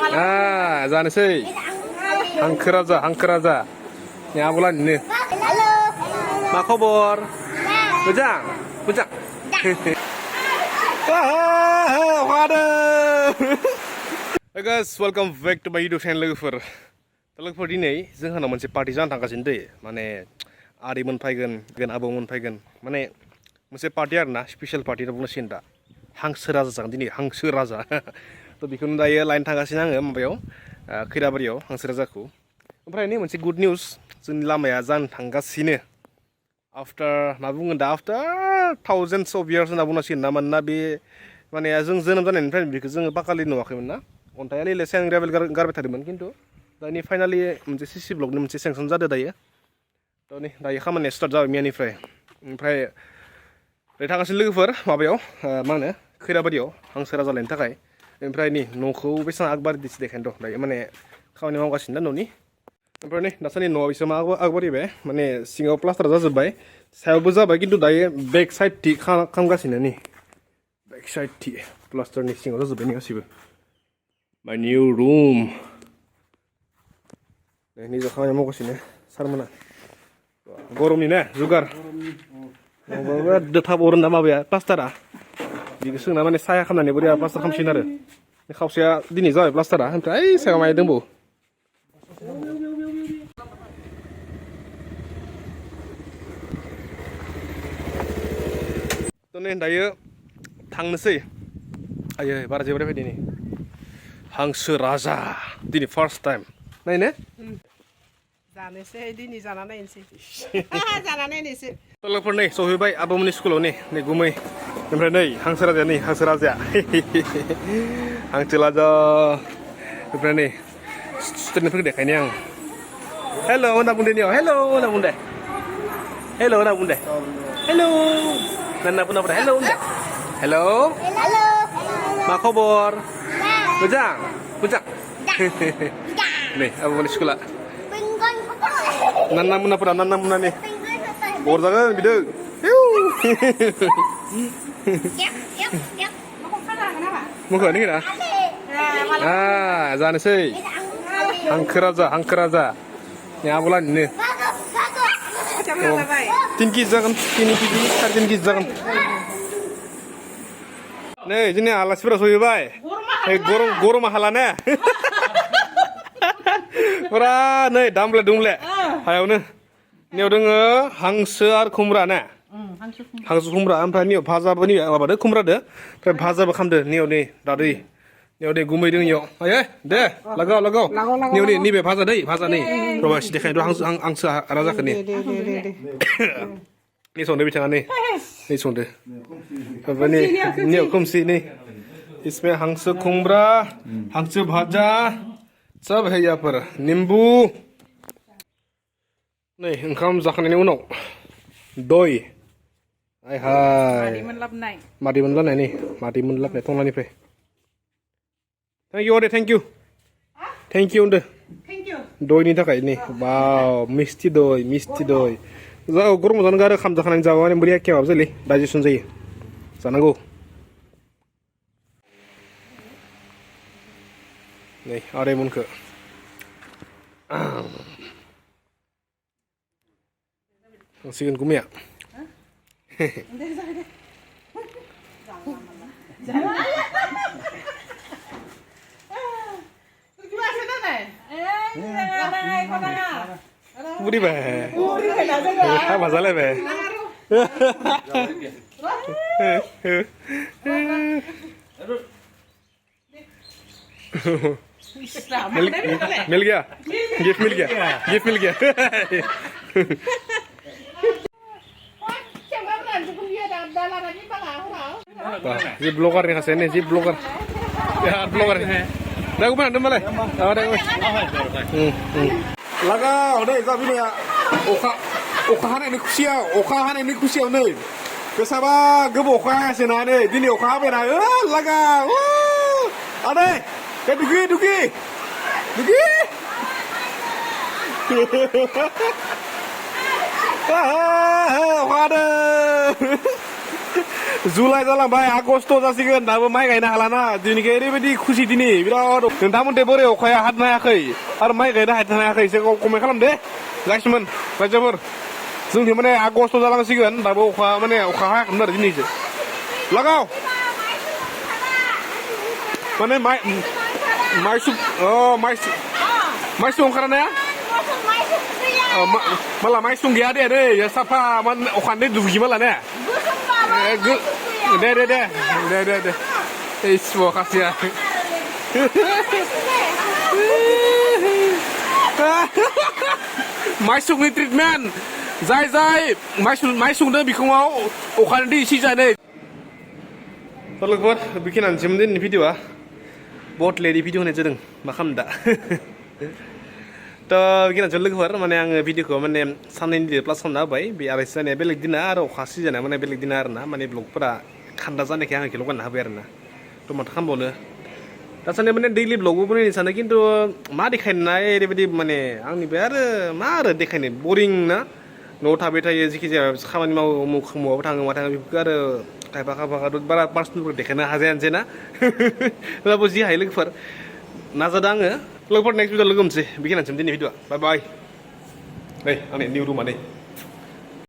जानोसै हांखो राजा नि आब'लानिनो मा खबर मोजां मोजां Hey guys, welcome back to my YouTube channel लोगोफोर दिनै जोंहानाव मोनसे पार्टि जानो थांगासिनो दै माने आदैमोन फैगोन आबौमोन फैगोन माने मोनसे पार्टि आरोना स्पेशल पार्टि होनना बुंनांसिगोन दा हांसो राजा जागोन दिनै हांसो राजा थ' बेखौनो दायो लाइन थांगासिनो आङो माबायाव खैराबारियाव हांसो राजाखौ ओमफ्राय नै मोनसे गुड निउस जोंनि लामाया जानो थांगासिनो आफ्टार मा बुंगोन दा आफ्टार थाउजेन्डस अफ इयार्स होनना बुंनांसिगोन ना मानोना बे माने जों जोनोम जानायनिफ्राय बेखौ जोङो पाकालि नुवाखैमोन ना अन्थाइआ लेले सें ग्रेभेल गारबाय थादोंमोन खिन्थु दानि फाइनालि मोनसे सिसि ब्लकनि मोनसे सेंसन जादों दायो थ' नै दायो खामानिया स्टार्ट जाबाय मैयानिफ्राय ओमफ्राय ओरै थांगासिनो लोगोफोर माबायाव मा होनो खैराबारियाव हांसो राजा लायनो थाखाय ओमफ्राय नै न'खौ बेसेबां आगबारिदिसो देखायनो दं दायो माने खामानि मावगासिनो दा न'नि ओमफ्राय नै दासान्दि न'आव बेसेबां आगबारिबाय माने सिङाव प्लास्टार जाजोब्बाय सायावबो जाबाय खिन्थु दायो बेक साइडथि खालामगासिनो नै बेक साइडथि प्लास्टारनि सिङाव जाजोब्बाय नै गासिबो माय निउ रुम निजा खामानि मावगासिनो सारमोना गरमनि ना जुगार दोथाब अरोना माबाया प्लास्टारा बेखौ सोंना माने साया खालामनानै बोरैबा प्लास्टार खालामसिगोन आरो खावसेया दिनै जाबाय प्लास्टारा ओमफ्राय ओइ सायाव माय दंबावो थ' नै दायो थांनोसै आयै बारा जेबो फैदो नै हांसो राजा दिनै फार्स्ट टाइम नायनो जानोसै दिनै जाना नायनोसै जाना नायनोसै लोगोफोर नै सहैबाय आबौमोननि स्कुलाव नै गुमै ओमफ्राय नै हांसो राजाया हांसो राजा ओमफ्राय नै स्टुडेन्टफोरखौ देखायनो आं हेल' होनना बुंदे नियाव हेल' होनना बुंदे हेल' होनना बुंदे हेल' होनना बुंदे हेल' होनदे हेल' मा खबर मोजां मोजां नै आबौमोननि स्कुला नाना मुनाफोरा नाना मुना nih अरजागोन बिदों मुखौ ini kira जानोसै हांखो राजा नि आब'लानिनो 3 केजि जागोन 3 केजि 3.5 केजि जागोन नै जोंनि आलासिफोरा सहैबाय गरमा हाला ने फुरा नै दामले दुमले हायावनो नियाव दोङो हांसो आरो खुमब्रा ना हांसो खुमब्रा ओमफ्राय नियाव भाजाबो नि माबादो खुमब्रादो ओमफ्राय भाजाबो खालामदो नियाव नै दादै नियाव दै गुमै दों नियाव आयै दे लागाव नियाव नै नैबे भाजा नै प्रबासि देखायनो हांसो राजाखौ नै नि संदो बिथाङा नै संदो ओमफ्राय नै नियाव खोमसि नै इसमें हांसो खुमब्रा हांसो भाजा सब है यहाँ पर नींबू नहीं ओंखाम जाखांनायनि उनाव दय हाय मादै मोनलाबनाय नै मादै मोनलाबनाय टंलानिफ्राय थेंक इउ होनदो दयनि थाखाय नै वाव मिस्टि दय जा गरम जानो गारो खाम जाखांनानै जाबा माने बोरै एखे माबा जायोलै डाइजेसन जायो जानांगौ नै आदैमोनखो थांसिगोन गुमैया बुरिबाय हाबा जालायबाय मिल गया गिफ्ट मिल गया जी ब्लॉगर nih kasih nih जी blogger ya blogger nih dah gue mana malah ada gue laga udah itu ini ya oka hane ini kusiau nih kesaba gebo oka sih nah nih dini oka apa nah laga ada kayak dugi ada July जालांबाय August जासिगोन दाबो माइ गायनो हालाना दिनैखाय ओरैबायदि खुसि दिनै बिराद नोंथांमोनदे बोरै अखाया हानो हायाखै आरो माइ गायनो हायाखै एसे कमेन्ट खालाम दे गासिमोन रायजोफोर जोंनि माने आगस्ट जालांसिगोन दाबो अखा हायाखैमोन आरो दिनैसो लागाव माने माइ ओंखारा ना माला माइ गैया दे दै साफा अखानि दुगि माला ने दे इस खासिया माइसुंनि ट्रिटमेन्ट जाय माइसुंदों बिखुङाव अखानि दै इसे जानो लोगोफोर बेखिनियानोसैमोन दिनैनि भिडिअ'आ बहुत लेटै भिडिअ होनाय जादों मा खालामनो दा थ' बेखिनियानोसै लोगोफोर माने आङो भिडिअखौ माने साननैनि दिन प्लास खालामना होबाय बे आलासि जानाया बेलेग दिना आरो अखा सिजानाया माने बेलेग दिना आरोना माने ब्लगफोरा खान्दा जानायखाय आं बेखौल' गानना होबाय आरोना थ' माथो खालामबावनो दासान्दि माने दैलि ब्लगबो बनायनो सानो खिन्थु मा देखायनाय ओरैबायदि माने आंनिफ्राय आरो मा आरो देखायनो बरिं ना न'आव थाबाय थायो जेखि जाया खामानि मावो थाङो मा थाङो बेफोरखौ आरो खायफा बारा पार्सनेलफोर देखायनो हाजायानोसै ना होमब्लाबो जि हायो लोगोफोर नाजादों आङो लोगोफोर नेक्स्ट भिडिअ लोगो मोनसै बेखिनियानोसै दिनै भिडिअ बाय बाय नै आंनि निउ रुमा नै